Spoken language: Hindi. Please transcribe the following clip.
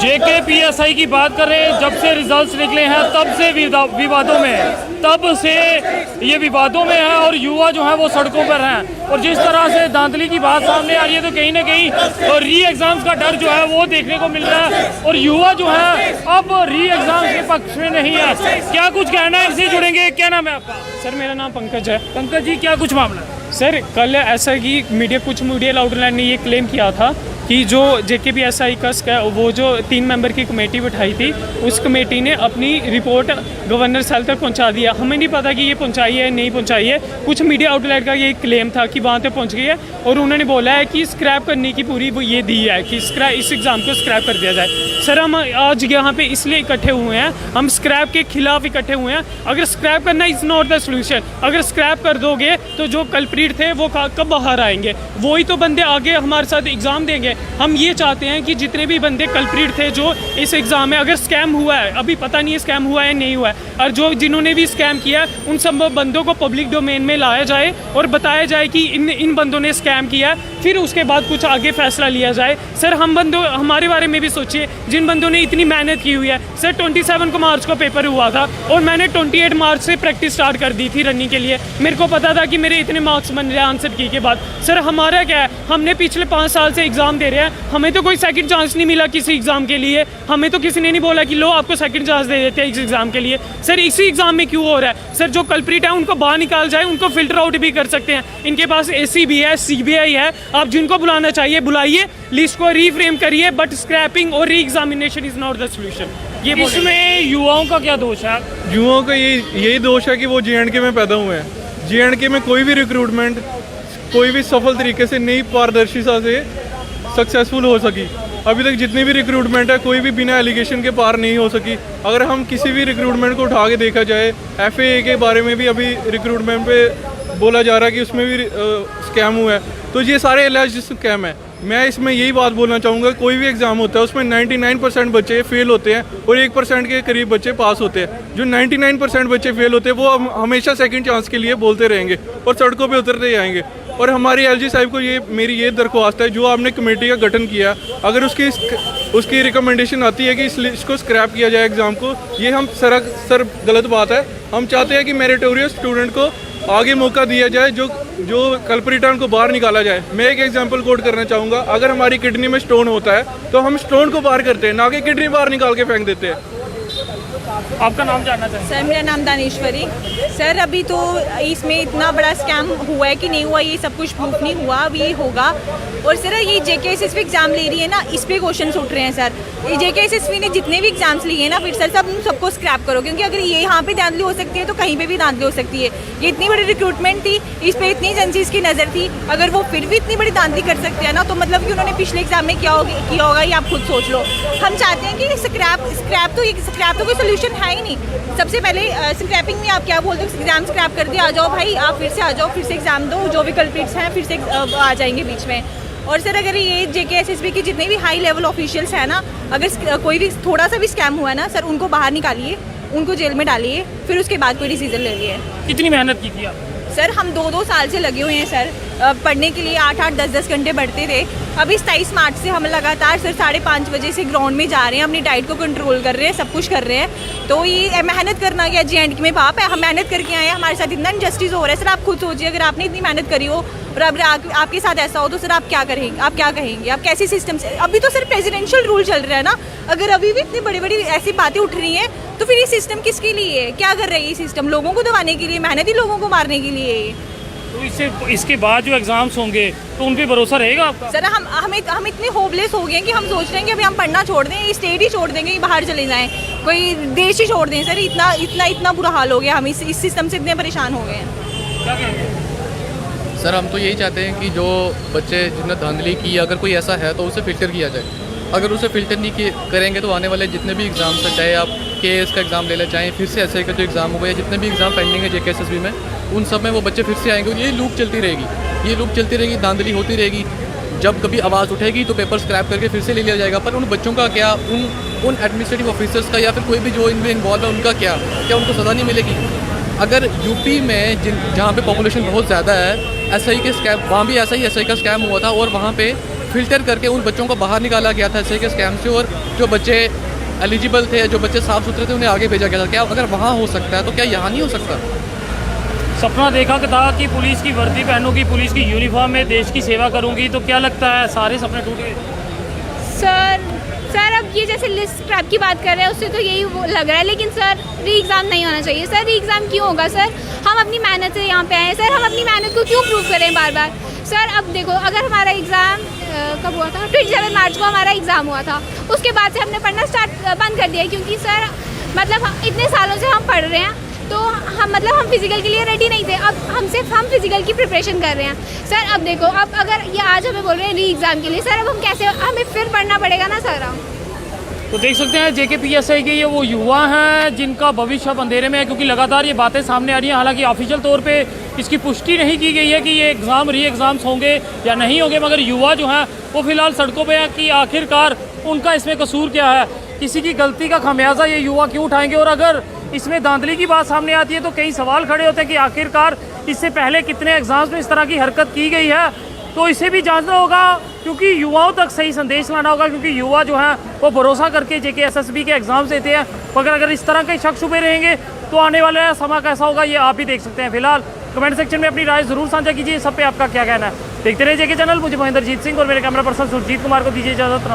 JKPSI की बात करें, जब से रिजल्ट्स निकले हैं तब से विवादों में है, तब से ये विवादों में है और युवा जो है वो सड़कों पर हैं। और जिस तरह से धांधली की बात सामने आ रही है तो कहीं ना कहीं री एग्ज़ाम्स का डर जो है वो देखने को मिल रहा है और युवा जो है अब री एग्ज़ाम्स के पक्ष में नहीं है। क्या कुछ कहना है, इससे जुड़ेंगे। क्या नाम है आपका? सर मेरा नाम पंकज है। पंकज जी, क्या कुछ मामला है? सर कल ऐसा कि कुछ मीडिया आउटलेट ने ये क्लेम किया था कि जो JKPSI का वो जो 3 मेंबर की कमेटी बिठाई थी, उस कमेटी ने अपनी रिपोर्ट गवर्नर साहब तक पहुंचा दिया। हमें नहीं पता कि ये पहुंचाई है नहीं पहुंचाई है। कुछ मीडिया आउटलेट का ये क्लेम था कि वहाँ तक पहुंच गई है और उन्होंने बोला है कि स्क्रैप करने की पूरी वो ये दी है कि इस एग्ज़ाम को स्क्रैप कर दिया जाए। सर हम आज यहाँ पे इसलिए इकट्ठे हुए हैं, हम स्क्रैप के खिलाफ इकट्ठे हुए हैं। अगर स्क्रैप करना इज़ नॉट द सोल्यूशन। अगर स्क्रैप कर दोगे तो जो कल्प्रीट थे वो कब बाहर आएंगे? वही तो बंदे आगे हमारे साथ एग्ज़ाम देंगे। हम ये चाहते हैं कि जितने भी बंदे कल्प्रीट थे जो इस एग्ज़ाम में, अगर स्कैम हुआ है, अभी पता नहीं है स्कैम हुआ है नहीं हुआ है, और जो जिन्होंने भी स्कैम किया उन सब बंदों को पब्लिक डोमेन में लाया जाए और बताया जाए कि इन बंदों ने स्कैम किया, फिर उसके बाद कुछ आगे फैसला लिया जाए। सर हमारे बारे में भी सोचिए, जिन बंदों ने इतनी मेहनत की हुई है। सर 27 को मार्च को पेपर हुआ था और मैंने 28 मार्च से प्रैक्टिस स्टार्ट कर दी थी रनिंग के लिए। मेरे को पता था कि मेरे इतने मार्क्स बन रहे हैं आंसर की के बाद। सर हमारा क्या है, हमने पिछले 5 साल से एग्ज़ाम दे रहे हैं, हमें तो कोई सेकंड चांस नहीं मिला किसी एग्ज़ाम के लिए। हमें तो किसी ने नहीं बोला कि लो आपको सेकंड चांस दे देते हैं इस एग्ज़ाम के लिए। सर इसी एग्ज़ाम में क्यों हो रहा है? सर जो कल्प्रीट है उनको बाहर निकाल जाए, उनको फिल्टर आउट भी कर सकते हैं। इनके पास AC भी है, CBI है, आप जिनको बुलाना चाहिए बुलाइए, लिस्ट को रीफ्रेम करिए, बट स्क्रैपिंग और re examination is not the solution. ये इसमें युवाओं का क्या दोष है? युवाओं का यही दोष है कि वो JNK में पैदा हुए हैं। JNK में कोई भी रिक्रूटमेंट कोई भी सफल तरीके से नहीं, पारदर्शिता से सक्सेसफुल हो सकी। अभी तक जितनी भी रिक्रूटमेंट है कोई भी बिना एलिगेशन के पार नहीं हो सकी। अगर हम किसी भी रिक्रूटमेंट को उठा के देखा जाए, FAA के बारे में भी अभी रिक्रूटमेंट पे बोला जा रहा है कि उसमें भी स्कैम हुआ है, तो ये सारे एलिजिड स्कैम है। मैं इसमें यही बात बोलना चाहूँगा, कोई भी एग्ज़ाम होता है उसमें 99% बच्चे फेल होते हैं और 1% के करीब बच्चे पास होते हैं। जो 99% बच्चे फेल होते हैं वो हमेशा सेकंड चांस के लिए बोलते रहेंगे और सड़कों पे उतरते जाएंगे। और हमारी LG साहब को मेरी ये दरख्वास्त है, जो आपने कमेटी का गठन किया, अगर उसकी रिकमेंडेशन आती है कि इसको स्क्रैप किया जाए एग्ज़ाम को, ये हम सर गलत बात है। हम चाहते हैं कि मेरिटोरियस स्टूडेंट को आगे मौका दिया जाए, जो कल्प्रीट को बाहर निकाला जाए। मैं एक एग्जांपल कोट करना चाहूँगा, अगर हमारी किडनी में स्टोन होता है तो हम स्टोन को बाहर करते हैं, ना कि किडनी बाहर निकाल के फेंक देते हैं। आपका नाम जानना चाहेंगे? सर मेरा नाम दानेश्वरी। सर अभी तो इसमें इतना बड़ा स्कैम हुआ है कि नहीं हुआ ये सब कुछ प्रूफ नहीं हुआ, अब ये होगा। और सर ये JKSSB एग्ज़ाम ले रही है ना, इस पर क्वेश्चन उठ रहे हैं सर। ये JKSSB ने जितने भी एग्जाम्स लिए हैं ना, फिर सर सबको स्क्रैप करो, क्योंकि अगर ये यहाँ पे धांधली हो सकती है तो कहीं पे भी धांधली हो सकती है। ये इतनी बड़ी रिक्रूटमेंट थी, इस पर इतनी एजेंसीज की नज़र थी, अगर वो फिर भी इतनी बड़ी धांधली कर सकते हैं ना, तो मतलब कि उन्होंने पिछले एग्जाम में किया होगा ये आप खुद सोच लो। हम चाहते हैं कि स्क्रैप तो कोई सोल्यूशन है ही नहीं। सबसे पहले स्क्रैपिंग में आप क्या बोलते हो, एग्जाम स्क्रैप कर दिया, आ जाओ भाई आप फिर से आ जाओ, फिर से एग्जाम दो, जो भी कल्प्रीट्स हैं फिर से आ जाएंगे बीच में। और सर अगर ये JKSSB के जितने भी हाई लेवल ऑफिशियल्स हैं ना, अगर कोई भी थोड़ा सा भी स्कैम हुआ है ना सर, उनको बाहर निकालिए, उनको जेल में डालिए, फिर उसके बाद कोई डिसीजन ले लिए। कितनी मेहनत की थी आप? सर हम 2 साल से लगे हुए हैं सर, पढ़ने के लिए 8-8, 10-10 घंटे पढ़ते थे। अभी 27 मार्च से हम लगातार सर 5:30 बजे से ग्राउंड में जा रहे हैं, अपनी डाइट को कंट्रोल कर रहे हैं, सब कुछ कर रहे हैं। तो ये मेहनत करना क्या JNK में पाप है? हम मेहनत करके आए हैं, हमारे साथ इतना इनजस्टिस हो रहा है। सर आप खुद सोचिए, अगर आपने इतनी मेहनत करी हो और अब आपके साथ ऐसा हो तो सर आप क्या करेंगे? आप क्या कहेंगे? आप कैसे सिस्टम से? अभी तो सर प्रेसिडेंशियल रूल चल रहा है ना, अगर अभी भी इतनी बड़ी बड़ी ऐसी बातें उठ रही हैं तो फिर ये सिस्टम किसके लिए है? क्या कर रही है ये सिस्टम? लोगों को दबाने के लिए, मेहनती लोगों को मारने के लिए। तो इसके बाद जो एग्जाम्स होंगे तो उन पे भरोसा रहेगा आपका? सर हम इतने होपलेस हो गए हैं कि हम सोच रहे हैं कि अभी हम पढ़ना छोड़ दें, स्टेट ही छोड़ देंगे, बाहर चले जाएं, कोई देश ही छोड़ दें। सर इतना बुरा हाल हो गया, हम इस सिस्टम से इतने परेशान हो गए हैं। क्या कहेंगे? सर हम तो यही चाहते हैं कि जो बच्चे जिन्होंने धांधली की, अगर कोई ऐसा है तो उसे फ़िल्टर किया जाए। अगर उसे फ़िल्टर नहीं करेंगे तो आने वाले जितने भी एग्ज़ाम्स हैं, चाहे आप KS का एग्ज़ाम ले लें, चाहे फिर से SI का जो एग्ज़ाम होगा, या जितने भी एग्ज़ाम पेंडिंग है JKSSB में, उन सब में वो बच्चे फिर से आएंगे और ये लूप चलती रहेगी, धांधली होती रहेगी। जब कभी आवाज़ उठेगी तो पेपर स्क्रैप करके फिर से ले लिया जाएगा। पर उन बच्चों का क्या, उन एडमिनिस्ट्रेटिव ऑफिसर्स का या फिर कोई भी जो इनमें इन्वॉल्व है उनका क्या उनको सज़ा नहीं मिलेगी? अगर यूपी में जहाँ पे पॉपुलेशन बहुत ज़्यादा है, SI के स्कैम, वहाँ भी ऐसा ही SI का स्कैम हुआ था और वहाँ पे फ़िल्टर करके उन बच्चों को बाहर निकाला गया था ऐसे के स्कैम से, और जो बच्चे एलिजिबल थे, जो बच्चे साफ़ सुथरे थे, उन्हें आगे भेजा गया था। क्या अगर वहाँ हो सकता है तो क्या यहाँ नहीं हो सकता? सपना देखा था कि पुलिस की वर्दी पहनूंगी, पुलिस की यूनिफॉर्म में देश की सेवा करूंगी, तो क्या लगता है सारे सपने टूट गए? सर अब ये जैसे लिस्ट ट्रैप की बात कर रहे हैं उससे तो यही लग रहा है, लेकिन सर री एग्ज़ाम नहीं होना चाहिए। सर री एग्ज़ाम क्यों होगा? सर हम अपनी मेहनत से यहाँ पे आए हैं, सर हम अपनी मेहनत को क्यों प्रूव करें बार बार? सर अब देखो, अगर हमारा एग्ज़ाम कब हुआ था, 27 मार्च को हमारा एग्ज़ाम हुआ था, उसके बाद से हमने पढ़ना बंद कर दिया, क्योंकि सर मतलब इतने सालों से हम पढ़ रहे हैं, तो हम फिज़िकल के लिए रेडी नहीं थे। अब हम फिज़िकल की प्रिपरेशन कर रहे हैं। सर अब देखो, अब अगर ये आज हमें बोल रहे हैं री एग्ज़ाम के लिए, सर अब हम कैसे, हमें फिर पढ़ना पड़ेगा ना सर हम। तो देख सकते हैं JKPSI के ये वो युवा हैं जिनका भविष्य अब अंधेरे में है, क्योंकि लगातार ये बातें सामने आ रही हैं। हालांकि ऑफिशियल तौर पे इसकी पुष्टि नहीं की गई है कि ये एग्ज़ाम री एग्ज़ाम्स होंगे या नहीं होंगे, मगर युवा जो हैं वो फिलहाल सड़कों पे हैं कि आखिरकार उनका इसमें कसूर क्या है, किसी की गलती का खमियाजा ये युवा क्यों उठाएंगे। और अगर इसमें धांधली की बात सामने आती है तो कई सवाल खड़े होते हैं कि आखिरकार इससे पहले कितने एग्ज़ाम्स में इस तरह की हरकत की गई है, तो इसे भी जांचना होगा, क्योंकि युवाओं तक सही संदेश लाना होगा। क्योंकि युवा जो हैं वो भरोसा करके JKSSB के एग्ज़ाम्स देते हैं, मगर अगर इस तरह के शक शुबे रहेंगे तो आने वाला समय कैसा होगा ये आप भी देख सकते हैं। फिलहाल कमेंट सेक्शन में अपनी राय ज़रूर साझा कीजिए, सब पे आपका क्या कहना है। देखते रहिए JK चैनल। मुझे महेंद्रजीत सिंह और मेरे कैमरा पर्सन सुरजीत कुमार को दीजिए इजाज़त।